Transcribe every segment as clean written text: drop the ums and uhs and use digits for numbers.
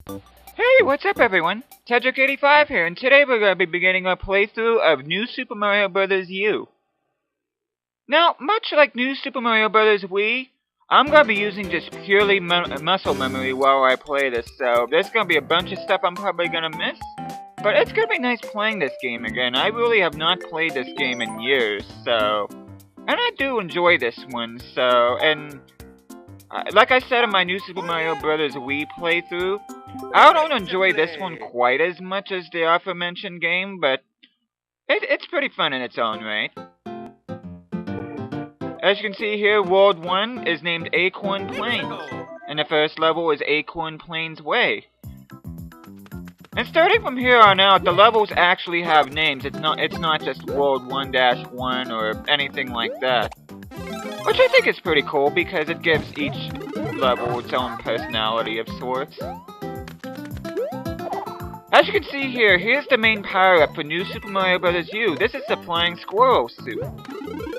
Hey, what's up everyone? Tedrick85 here, and today we're going to be beginning our playthrough of New Super Mario Bros. U. Now, much like New Super Mario Bros. Wii, I'm going to be using just purely muscle memory while I play this, so there's going to be a bunch of stuff I'm probably going to miss. But it's going to be nice playing this game again. I really have not played this game in years, so... And I do enjoy this one, so... And... like I said in my New Super Mario Bros. Wii playthrough, I don't enjoy this one quite as much as the aforementioned game, but it's pretty fun in its own right. As you can see here, World 1 is named Acorn Plains, and the first level is Acorn Plains Way. And starting from here on out, the levels actually have names. It's not just World 1-1 or anything like that. Which I think is pretty cool because it gives each level its own personality of sorts. As you can see here, here's the main power-up for New Super Mario Bros. U. This is the Flying Squirrel suit.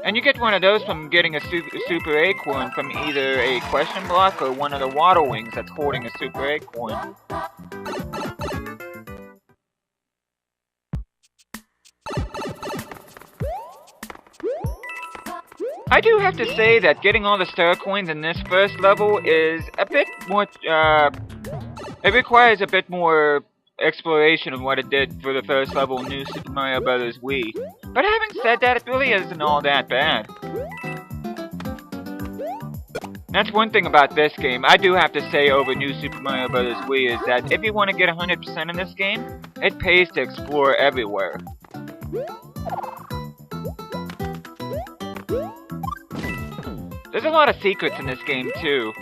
And you get one of those from getting a Super Acorn from either a question block or one of the water wings that's holding a Super Acorn. I do have to say that getting all the star coins in this first level is a bit more, it requires a bit more exploration of what it did for the first level in New Super Mario Bros. Wii. But having said that, it really isn't all that bad. That's one thing about this game, I do have to say over New Super Mario Bros. Wii, is that if you want to get 100% in this game, it pays to explore everywhere. There's a lot of secrets in this game, too.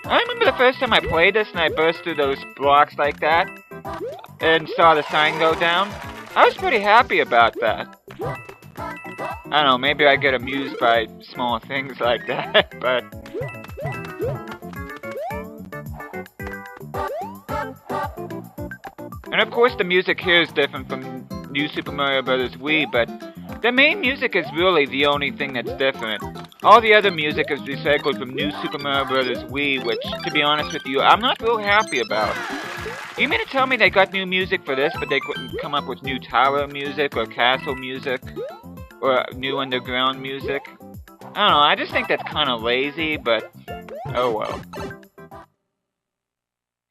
I remember the first time I played this and I burst through those blocks like that, and saw the sign go down. I was pretty happy about that. I don't know, maybe I get amused by small things like that, but... And of course the music here is different from New Super Mario Bros. Wii, but the main music is really the only thing that's different. All the other music is recycled from New Super Mario Bros. Wii, which, to be honest with you, I'm not real happy about. You mean to tell me they got new music for this, but they couldn't come up with new tower music, or castle music, or new underground music? I don't know, I just think that's kind of lazy, but oh well.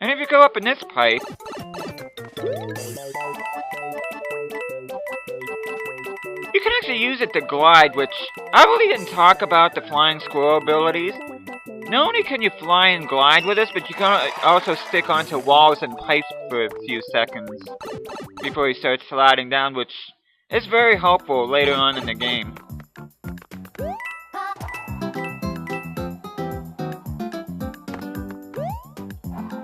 And if you go up in this pipe... You can actually use it to glide, which I really didn't talk about the flying squirrel abilities. Not only can you fly and glide with this, but you can also stick onto walls and pipes for a few seconds before you start sliding down, which is very helpful later on in the game.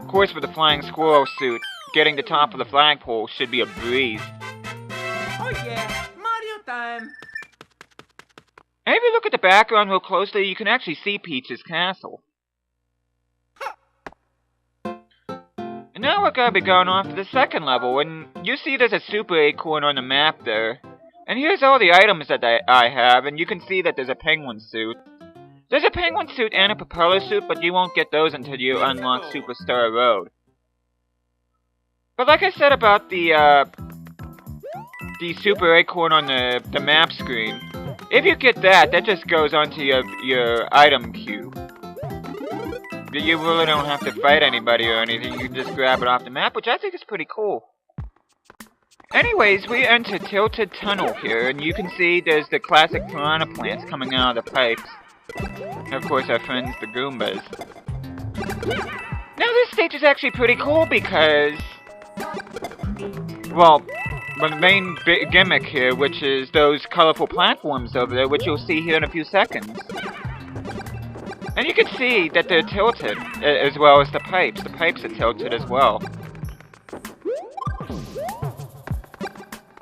Of course, with the flying squirrel suit, getting to the top of the flagpole should be a breeze. Oh yeah, Mario time! And if you look at the background real closely, you can actually see Peach's castle. And now we're gonna be going on to the second level, and you see there's a Super Acorn on the map there. And here's all the items that I have, and you can see that there's a penguin suit. There's a penguin suit and a propeller suit, but you won't get those until you unlock Superstar Road. But like I said about the Super Acorn on the map screen, if you get that, that just goes onto your item queue. You really don't have to fight anybody or anything, you can just grab it off the map, which I think is pretty cool. Anyways, we enter Tilted Tunnel here, and you can see there's the classic piranha plants coming out of the pipes. And of course our friends, the Goombas. Now this stage is actually pretty cool because... Well, the main gimmick here, which is those colorful platforms over there, which you'll see here in a few seconds. And you can see that they're tilted, as well as the pipes. The pipes are tilted as well.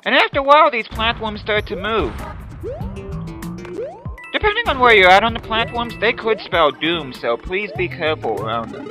And after a while, these platforms start to move. Depending on where you're at on the platforms, they could spell doom, so please be careful around them.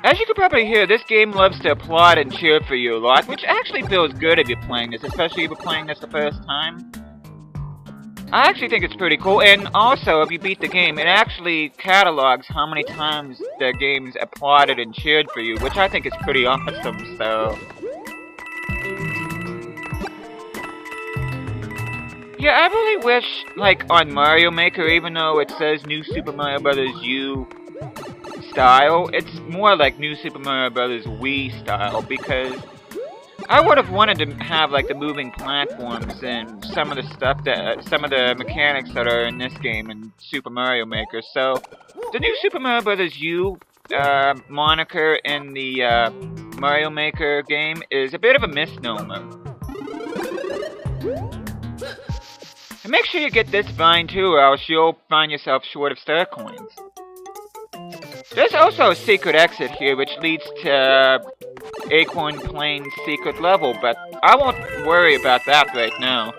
As you can probably hear, this game loves to applaud and cheer for you a lot, which actually feels good if you're playing this, especially if you're playing this the first time. I actually think it's pretty cool, and also, if you beat the game, it actually catalogs how many times the game's applauded and cheered for you, which I think is pretty awesome, so... Yeah, I really wish, like, on Mario Maker, even though it says New Super Mario Bros. U style, it's more like New Super Mario Bros. Wii style, because I would have wanted to have, like, the moving platforms and some of the stuff that, some of the mechanics that are in this game in Super Mario Maker. So, the New Super Mario Bros. U moniker in the Mario Maker game is a bit of a misnomer. And make sure you get this vine too, or else you'll find yourself short of star coins. There's also a secret exit here, which leads to Acorn Plains secret level, but I won't worry about that right now.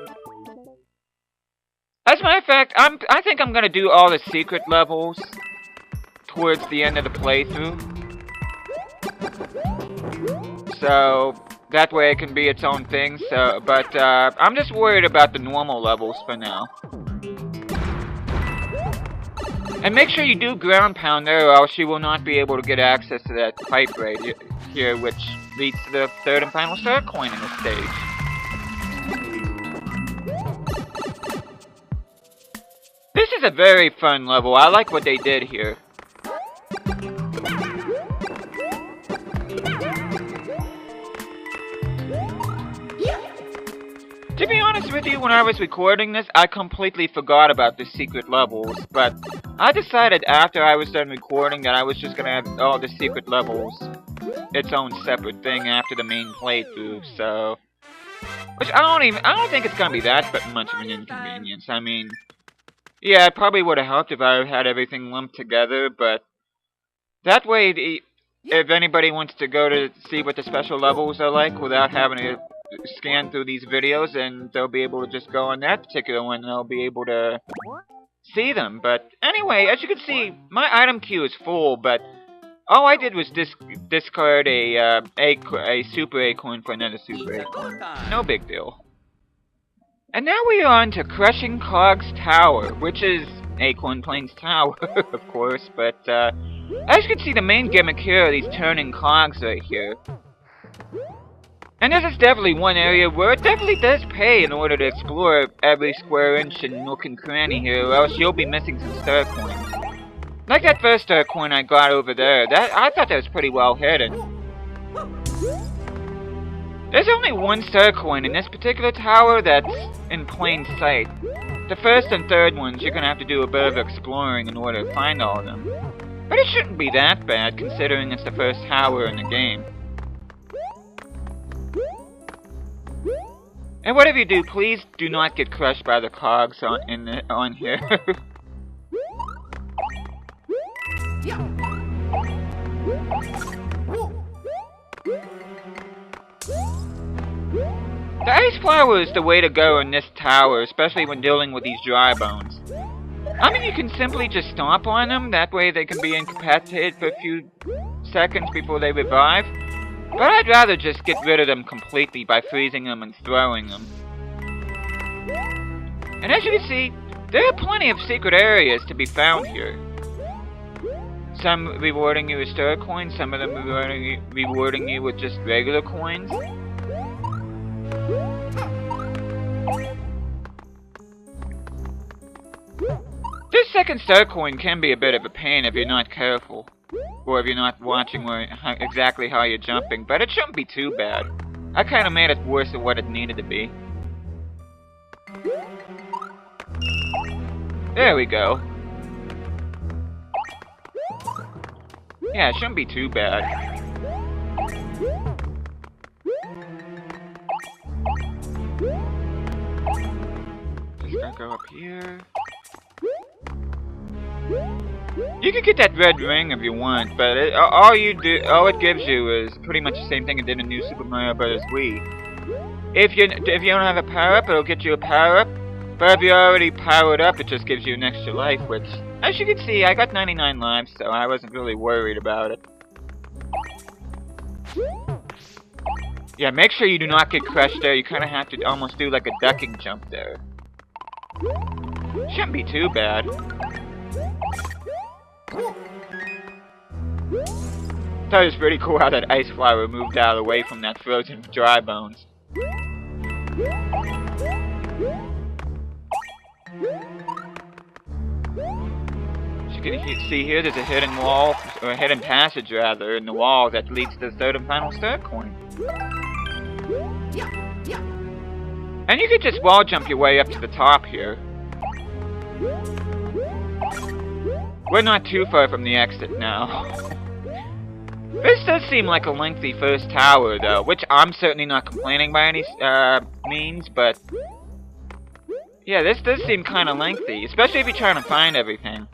As a matter of fact, I think I'm gonna do all the secret levels towards the end of the playthrough. So that way it can be its own thing. So, but I'm just worried about the normal levels for now. And make sure you do ground pound there, or else you will not be able to get access to that pipe right here, which leads to the third and final star coin in the stage. This is a very fun level. I like what they did here. To be honest with you, when I was recording this, I completely forgot about the secret levels, but I decided after I was done recording that I was just gonna have all the secret levels its own separate thing after the main playthrough, so... Which I don't think it's gonna be that much of an inconvenience. I mean, yeah, it probably would have helped if I had everything lumped together, but that way, if anybody wants to go to see what the special levels are like without having to scan through these videos, and they'll be able to just go on that particular one and they'll be able to see them. But anyway, as you can see, my item queue is full, but all I did was discard a super acorn for another super acorn. No big deal. And now we are on to Crushing-Cogs Tower, which is Acorn Plains Tower, of course, but as you can see, the main gimmick here are these turning cogs right here. And this is definitely one area where it definitely does pay in order to explore every square inch and nook and cranny here, or else you'll be missing some star coins. Like that first star coin I got over there, I thought that was pretty well hidden. There's only one star coin in this particular tower that's in plain sight. The first and third ones, you're gonna have to do a bit of exploring in order to find all of them. But it shouldn't be that bad, considering it's the first tower in the game. And whatever you do, please do not get crushed by the cogs on here. The ice flower is the way to go in this tower, especially when dealing with these dry bones. I mean, you can simply just stomp on them, that way they can be incapacitated for a few seconds before they revive. But I'd rather just get rid of them completely by freezing them and throwing them. And as you can see, there are plenty of secret areas to be found here. Some rewarding you with star coins, some of them rewarding you with just regular coins. This second star coin can be a bit of a pain if you're not careful. Or if you're not watching exactly how you're jumping, but it shouldn't be too bad. I kinda made it worse than what it needed to be. There we go. Yeah, it shouldn't be too bad. Just gonna go up here. You can get that red ring if you want, but all it gives you is pretty much the same thing it did in New Super Mario Bros. Wii. If you don't have a power-up, it'll get you a power-up. But if you're already powered up, it just gives you an extra life, which, as you can see, I got 99 lives, so I wasn't really worried about it. Yeah, make sure you do not get crushed there. You kind of have to almost do like a ducking jump there. Shouldn't be too bad. Thought it was pretty cool how that ice flower moved out of the way from that frozen dry bones. As you can see here, there's a hidden wall, or a hidden passage rather, in the wall that leads to the third and final star coin. And you could just wall jump your way up to the top here. We're not too far from the exit now. This does seem like a lengthy first tower though, which I'm certainly not complaining by any means, but yeah, this does seem kind of lengthy, especially if you're trying to find everything.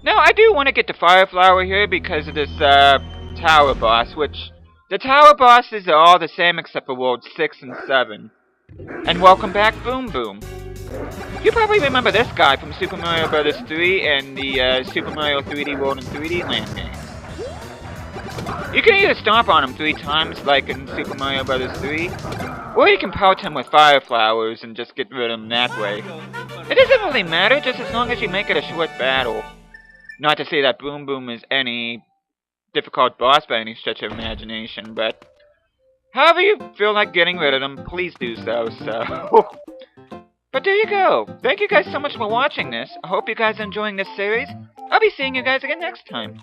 Now, I do want to get the Fire Flower here because of this tower boss, which the tower bosses are all the same except for World 6 and 7. And welcome back, Boom Boom. You probably remember this guy from Super Mario Bros. 3 and the Super Mario 3D World and 3D Land games. You can either stomp on him 3 times, like in Super Mario Bros. 3, or you can pelt him with Fire Flowers and just get rid of him that way. It doesn't really matter, just as long as you make it a short battle. Not to say that Boom Boom is any difficult boss by any stretch of imagination, but however you feel like getting rid of them, please do so, But there you go. Thank you guys so much for watching this. I hope you guys are enjoying this series. I'll be seeing you guys again next time.